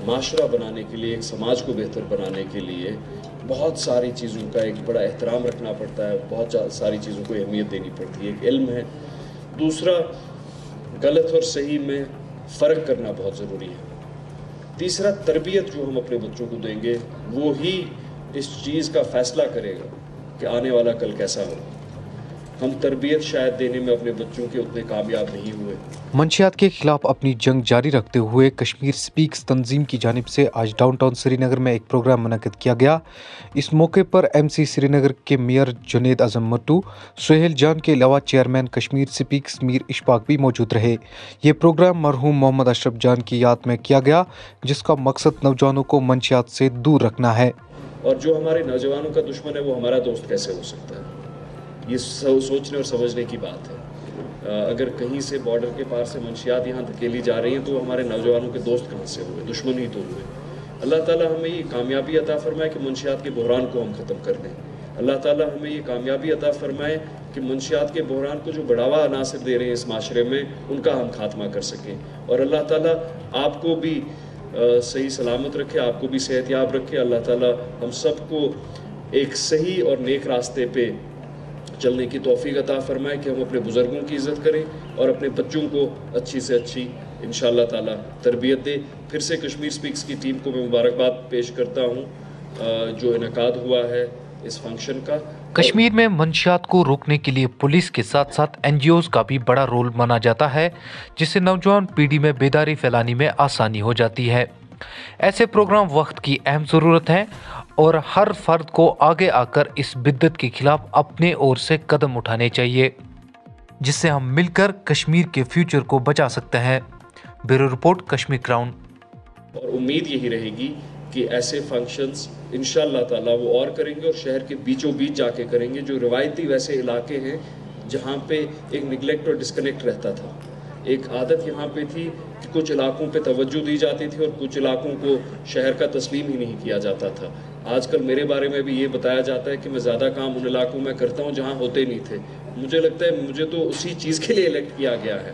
माशरा बनाने के लिए, एक समाज को बेहतर बनाने के लिए बहुत सारी चीज़ों का एक बड़ा एहतराम रखना पड़ता है, बहुत सारी चीज़ों को अहमियत देनी पड़ती है। एक इल्म है, दूसरा गलत और सही में फ़र्क करना बहुत ज़रूरी है, तीसरा तरबियत जो हम अपने बच्चों को देंगे वो ही इस चीज़ का फ़ैसला करेगा कि आने वाला कल कैसा हो। हम तरबियत शायद देने में अपने बच्चों के उतने कामयाब नहीं हुए। मंशियात के खिलाफ अपनी जंग जारी रखते हुए कश्मीर स्पीक्स तंजीम की जानिब से आज डाउनटाउन श्रीनगर में एक प्रोग्राम मुनक्किद किया गया। इस मौके पर MC श्रीनगर के मेयर जुनेद आजम मट्टू, सुहेल जान के अलावा चेयरमैन कश्मीर स्पीक्स मीर इशफाक भी मौजूद रहे। ये प्रोग्राम मरहूम मोहम्मद अशरफ जान की याद में किया गया, जिसका मकसद नौजवानों को मंशियात से दूर रखना है। और जो हमारे नौजवानों का दुश्मन है वो हमारा दोस्त कैसे हो सकता है, ये सोचने और समझने की बात है। अगर कहीं से बॉर्डर के पार से मंशियात यहाँ धकेली जा रही हैं तो हमारे नौजवानों के दोस्त कहाँ से हुए, दुश्मन ही तो हुए। अल्लाह ताला हमें ये कामयाबी अता फरमाए कि मंशियात के बहरान को हम ख़त्म कर दें। अल्लाह ताला हमें ये कामयाबी अता फरमाए कि मंशियात के बहरान को जो बढ़ावा अनासर दे रहे हैं इस माशरे में उनका हम खात्मा कर सकें। और अल्लाह ताला आपको भी सही सलामत रखे, आपको भी सेहतयाब रखे। अल्लाह ताला हम सबको एक सही और नेक रास्ते पे चलने की तौफीक अता फरमाए कि हम अपने बुज़ुर्गों की इज़्ज़त करें और अपने बच्चों को अच्छी से अच्छी इंशाअल्लाह ताला तरबियत दे। फिर से कश्मीर स्पीक्स की टीम को मैं मुबारकबाद पेश करता हूँ जो इनकाद हुआ है इस फंक्शन का। कश्मीर में मंशियात को रोकने के लिए पुलिस के साथ साथ NGOs का भी बड़ा रोल माना जाता है, जिससे नौजवान पीढ़ी में बेदारी फैलाने में आसानी हो जाती है। ऐसे प्रोग्राम वक्त की अहम ज़रूरत है और हर फर्द को आगे आकर इस बिद्दत के खिलाफ अपने ओर से कदम उठाने चाहिए, जिससे हम मिलकर कश्मीर के फ्यूचर को बचा सकते हैं। Bureau report, Kashmir crown. और उम्मीद यही रहेगी कि ऐसे फंक्शंस इंशाअल्लाह ताला वो और करेंगे और शहर के बीचों बीच जाके करेंगे, जो रिवायती वैसे इलाके हैं जहाँ पे एक निगलेक्ट और डिस्कनेक्ट रहता था। एक आदत यहाँ पे थी कि कुछ इलाकों पे तवज्जो दी जाती थी और कुछ इलाकों को शहर का तस्लीम ही नहीं किया जाता था। आजकल मेरे बारे में भी ये बताया जाता है कि मैं ज़्यादा काम उन इलाकों में करता हूँ जहाँ होते नहीं थे। मुझे लगता है मुझे तो उसी चीज़ के लिए इलेक्ट किया गया है।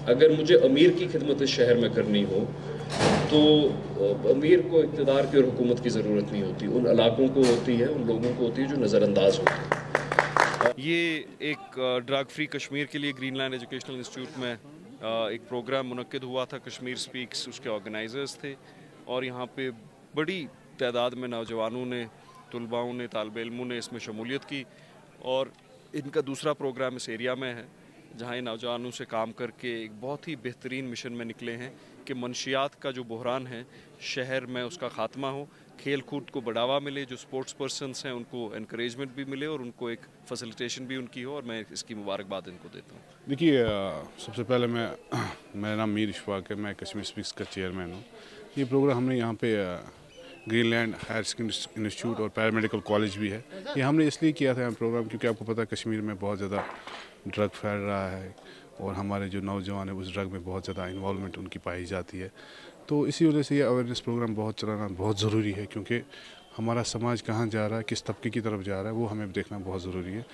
अगर मुझे अमीर की खिदमत इस शहर में करनी हो तो अमीर को इक़्तिदार की और हुकूमत की ज़रूरत नहीं होती, उन इलाकों को होती है, उन लोगों को होती है जो नज़रअंदाज होते हैं। ये एक ड्रग फ्री कश्मीर के लिए ग्रीनलैंड एजुकेशनल इंस्टीट्यूट में एक प्रोग्राम मुनक्किद हुआ था। कश्मीर स्पीक्स उसके ऑर्गेनाइजर्स थे और यहाँ पे बड़ी तादाद में नौजवानों ने, तुलबाओं ने, तालिब इल्मों ने इसमें शमूलियत की। और इनका दूसरा प्रोग्राम इस एरिया में है जहाँ इन नौजवानों से काम करके एक बहुत ही बेहतरीन मिशन में निकले हैं कि मंशियात का जो बहरान है शहर में उसका ख़ात्मा हो, खेल कूद को बढ़ावा मिले, जो स्पोर्ट्स पर्सनस हैं उनको इनकरेजमेंट भी मिले और उनको एक फैसिलिटेशन भी उनकी हो, और मैं इसकी मुबारकबाद इनको देता हूँ। देखिए, सबसे पहले मेरा नाम मीर इशफाक है, मैं कश्मीर स्पीक्स का चेयरमैन हूँ। ये प्रोग्राम हमने यहाँ पे ग्रीनलैंड हायर सेकेंडरी इंस्टीट्यूट और पैरामेडिकल कॉलेज भी है, ये हमने इसलिए किया था यहाँ प्रोग्राम क्योंकि आपको पता है कश्मीर में बहुत ज़्यादा ड्रग फैल रहा है और हमारे जो नौजवान है उस ड्रग में बहुत ज़्यादा इन्वॉल्वमेंट उनकी पाई जाती है। तो इसी वजह से ये अवेयरनेस प्रोग्राम बहुत चलाना बहुत ज़रूरी है, क्योंकि हमारा समाज कहाँ जा रहा है, किस तबके की तरफ जा रहा है, वो हमें देखना बहुत ज़रूरी है।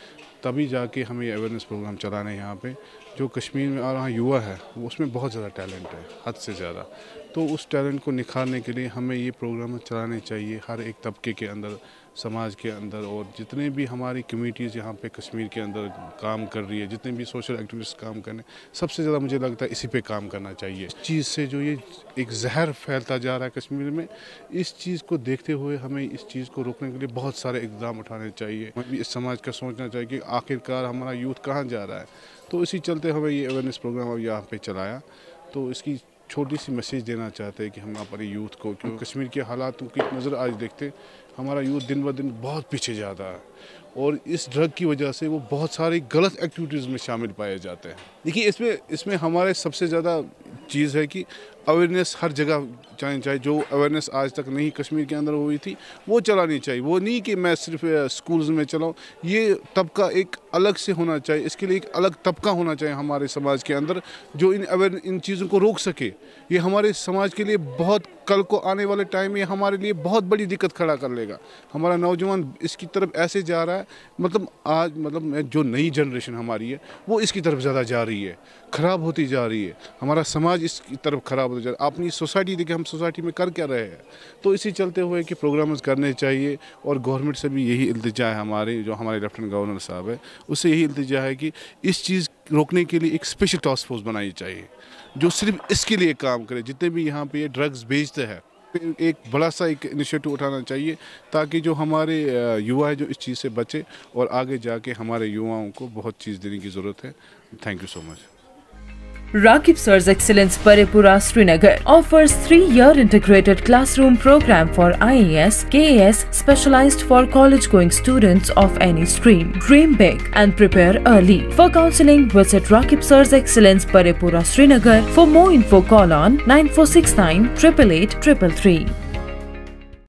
तभी जाके हमें ये अवेयरनेस प्रोग्राम चलाना है यहाँ पे। जो कश्मीर में आ रहा युवा है वो उसमें बहुत ज़्यादा टैलेंट है, हद से ज़्यादा। तो उस टैलेंट को निखारने के लिए हमें ये प्रोग्राम चलाने चाहिए हर एक तबके के अंदर, समाज के अंदर। और जितने भी हमारी कम्युनिटीज़ यहाँ पे कश्मीर के अंदर काम कर रही है, जितने भी सोशल एक्टिविस्ट काम करने, सबसे ज़्यादा मुझे लगता है इसी पे काम करना चाहिए। इस चीज़ से जो ये एक जहर फैलता जा रहा है कश्मीर में, इस चीज़ को देखते हुए हमें इस चीज़ को रोकने के लिए बहुत सारे इक़दाम उठाने चाहिए। हमें भी इस समाज का सोचना चाहिए कि आखिरकार हमारा यूथ कहाँ जा रहा है। तो इसी चलते हमें ये अवेयरनेस प्रोग्राम अब यहाँ पे चलाया। तो इसकी छोटी सी मैसेज देना चाहते हैं कि हम अपने यूथ को, क्योंकि कश्मीर के हालातों की नज़र आज देखते हमारा यूथ दिन ब दिन बहुत पीछे जाता है और इस ड्रग की वजह से वो बहुत सारी गलत एक्टिविटीज़ में शामिल पाए जाते हैं। देखिए, इसमें हमारे सबसे ज़्यादा चीज़ है कि अवेयरनेस हर जगह चलानी चाहिए। जो अवेयरनेस आज तक नहीं कश्मीर के अंदर हुई थी वो चलानी चाहिए। वो नहीं कि मैं सिर्फ स्कूल्स में चलाऊँ, ये तबका एक अलग से होना चाहिए। इसके लिए एक अलग तबका होना चाहिए हमारे समाज के अंदर जो इन चीज़ों को रोक सके। ये हमारे समाज के लिए बहुत, कल को आने वाले टाइम में हमारे लिए बहुत बड़ी दिक्कत खड़ा कर लेगा। जाएगा। हमारा नौजवान इसकी तरफ ऐसे जा रहा है, मतलब आज मतलब जो नई जनरेशन हमारी है वो इसकी तरफ ज़्यादा जा रही है, ख़राब होती जा रही है। हमारा समाज इसकी तरफ ख़राब होता जा रहा है। अपनी सोसाइटी देखिए, हम सोसाइटी में कर क्या रहे हैं। तो इसी चलते हुए कि प्रोग्राम्स करने चाहिए, और गवर्नमेंट से भी यही इल्तिजा है, हमारे जो हमारे लेफ्टिनेंट गवर्नर साहब है उससे यही इल्तिजा है कि इस चीज़ रोकने के लिए एक स्पेशल टास्क फोर्स बनानी चाहिए जो सिर्फ इसके लिए काम करे। जितने भी यहाँ पे ड्रग्स बेचते हैं, एक बड़ा सा एक इनिशिएटिव उठाना चाहिए ताकि जो हमारे युवा है जो इस चीज़ से बचे, और आगे जाके हमारे युवाओं को बहुत चीज़ देने की ज़रूरत है। Thank you so much. Rakib Sir's Excellence Parepura Srinagar offers 3-year integrated classroom program for IAS, KAS specialized for college-going students of any stream. Dream big and prepare early. For counseling, visit Rakib Sir's Excellence Parepura Srinagar. For more info, call on 9469 888 333.